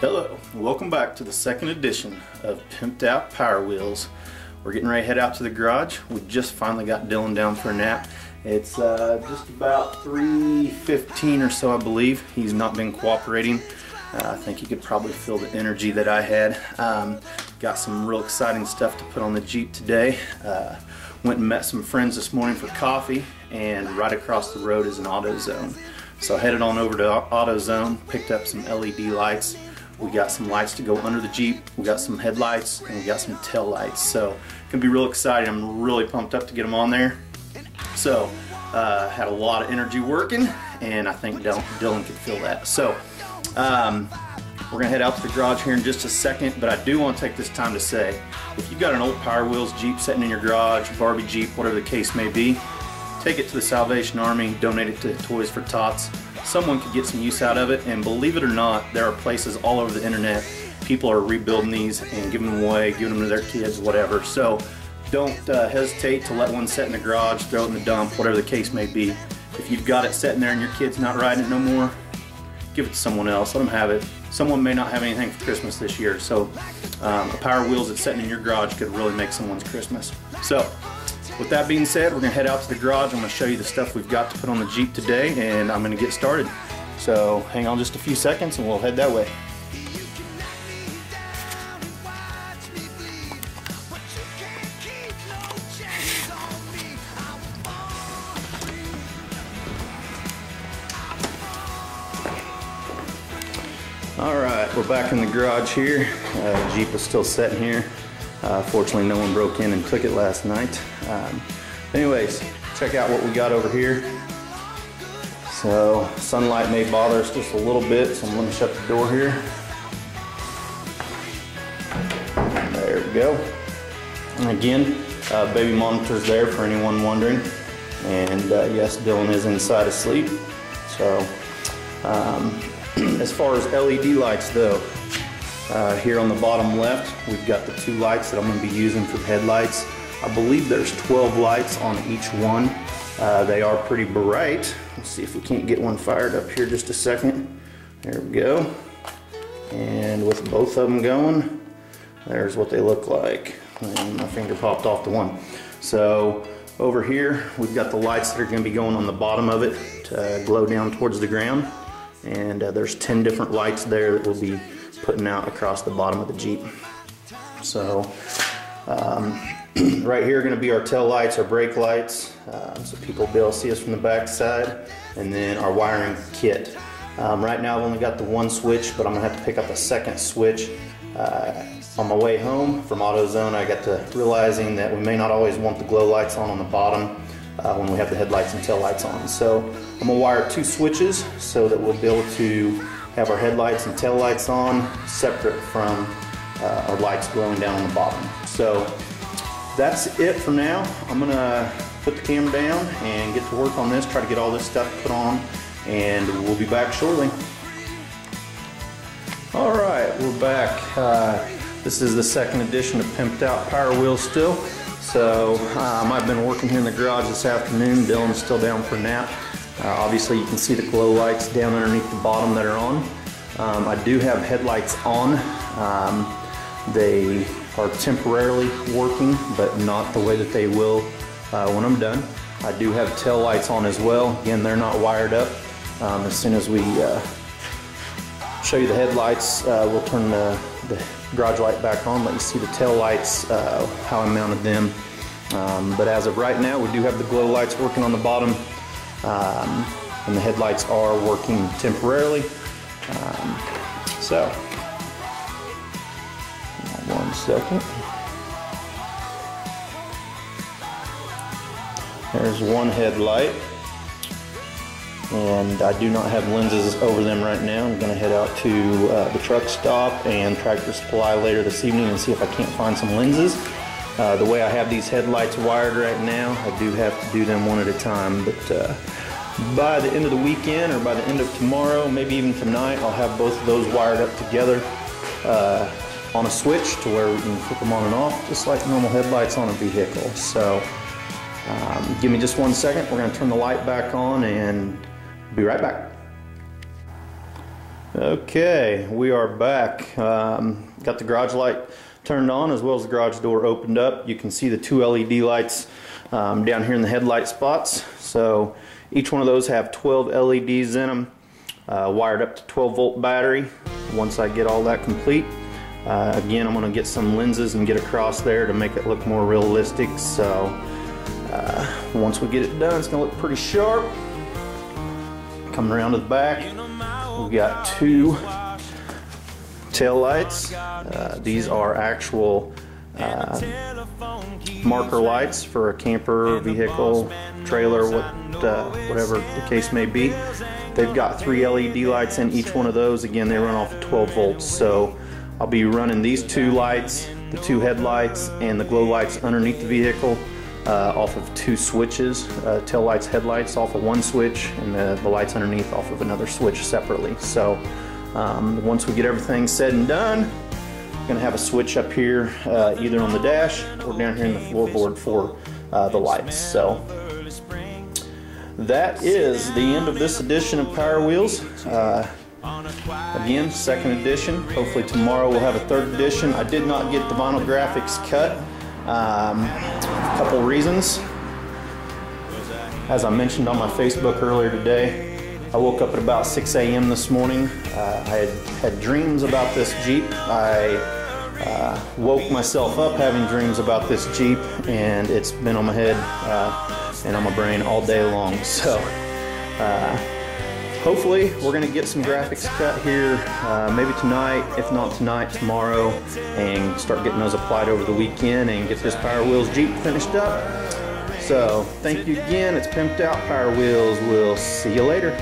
Hello, welcome back to the second edition of Pimped Out Power Wheels. We're getting ready to head out to the garage. We just finally got Dylan down for a nap. It's just about 3:15 or so, I believe. He's not been cooperating. I think he could probably feel the energy that I had. Got some real exciting stuff to put on the Jeep today. Went and met some friends this morning for coffee, and right across the road is an AutoZone. So I headed on over to AutoZone, picked up some LED lights. We got some lights to go under the Jeep, we got some headlights, and we got some tail lights. So it's gonna be real exciting. I'm really pumped up to get them on there. So had a lot of energy working, and I think Dylan could feel that. So we're gonna head out to the garage here in just a second, but I do want to take this time to say, if you've got an old Power Wheels Jeep sitting in your garage, Barbie Jeep, whatever the case may be, take it to the Salvation Army, donate it to Toys for Tots. Someone could get some use out of it, and believe it or not, there are places all over the internet, people are rebuilding these and giving them away, giving them to their kids, whatever. So don't hesitate to let one sit in the garage, throw it in the dump, whatever the case may be. If you've got it sitting there and your kid's not riding it no more, give it to someone else, let them have it. Someone may not have anything for Christmas this year, so a Power Wheels that's sitting in your garage could really make someone's Christmas. So with that being said, we're gonna head out to the garage. I'm gonna show you the stuff we've got to put on the Jeep today, and I'm gonna get started. So hang on just a few seconds and we'll head that way. Alright, we're back in the garage here. Jeep is still sitting here. Fortunately, no one broke in and took it last night. Anyways, check out what we got over here. So, sunlight may bother us just a little bit, so I'm going to shut the door here. There we go. And again, baby monitor's there for anyone wondering. And yes, Dylan is inside asleep. So, as far as LED lights though, here on the bottom left, we've got the two lights that I'm going to be using for the headlights. I believe there's 12 lights on each one. They are pretty bright. Let's see if we can't get one fired up here just a second. There we go. And with both of them going, there's what they look like. And my finger popped off the one. So over here, we've got the lights that are going to be going on the bottom of it to glow down towards the ground. And there's 10 different lights there that we'll be putting out across the bottom of the Jeep. So right here are going to be our tail lights, our brake lights, so people will be able to see us from the back side, and then our wiring kit. Right now I've only got the one switch, but I'm going to have to pick up a second switch. On my way home from AutoZone, I got to realizing that we may not always want the glow lights on the bottom when we have the headlights and tail lights on. So I'm going to wire two switches so that we'll be able to have our headlights and tail lights on separate from our lights glowing down on the bottom. So that's it for now. I'm gonna put the camera down and get to work on this, try to get all this stuff put on, and we'll be back shortly. All right, we're back. This is the second edition of Pimped Out Power Wheels still. So I've been working here in the garage this afternoon. Dylan's still down for a nap. Obviously you can see the glow lights down underneath the bottom that are on. I do have headlights on. They are temporarily working, but not the way that they will when I'm done. I do have tail lights on as well. Again, they're not wired up. As soon as we show you the headlights, we'll turn the garage light back on, let you see the tail lights, how I mounted them. But as of right now, we do have the glow lights working on the bottom. And the headlights are working temporarily. So, one second. There's one headlight, and I do not have lenses over them right now. I'm going to head out to the truck stop and Tractor Supply later this evening and see if I can't find some lenses. The way I have these headlights wired right now, I do have to do them one at a time, but by the end of the weekend or by the end of tomorrow, maybe even tonight, I'll have both of those wired up together on a switch to where we can flip them on and off just like normal headlights on a vehicle. So give me just one second. We're going to turn the light back on and be right back. Okay, we are back. Got the garage light turned on as well as the garage door opened up. You can see the two LED lights down here in the headlight spots. So each one of those have 12 LEDs in them, wired up to 12-volt battery. Once I get all that complete, again, I'm going to get some lenses and get across there to make it look more realistic. So once we get it done, it's going to look pretty sharp. Coming around to the back, we've got two tail lights. These are actual marker lights for a camper, vehicle, trailer, whatever the case may be. They've got 3 LED lights in each one of those. Again, they run off of 12 volts. So I'll be running these two lights, the two headlights, and the glow lights underneath the vehicle off of 2 switches. Tail lights, headlights off of 1 switch, and the lights underneath off of another switch separately. So once we get everything said and done, we're going to have a switch up here either on the dash or down here in the floorboard for the lights. So that is the end of this edition of Power Wheels. Again, second edition. Hopefully tomorrow we'll have a third edition. I did not get the vinyl graphics cut. A couple reasons. As I mentioned on my Facebook earlier today, I woke up at about 6 a.m. this morning. I had dreams about this Jeep. I woke myself up having dreams about this Jeep, and it's been on my head and on my brain all day long. So hopefully we're going to get some graphics cut here maybe tonight, if not tonight, tomorrow, and start getting those applied over the weekend and get this Power Wheels Jeep finished up. So thank you again. It's Pimped Out Power Wheels. We'll see you later.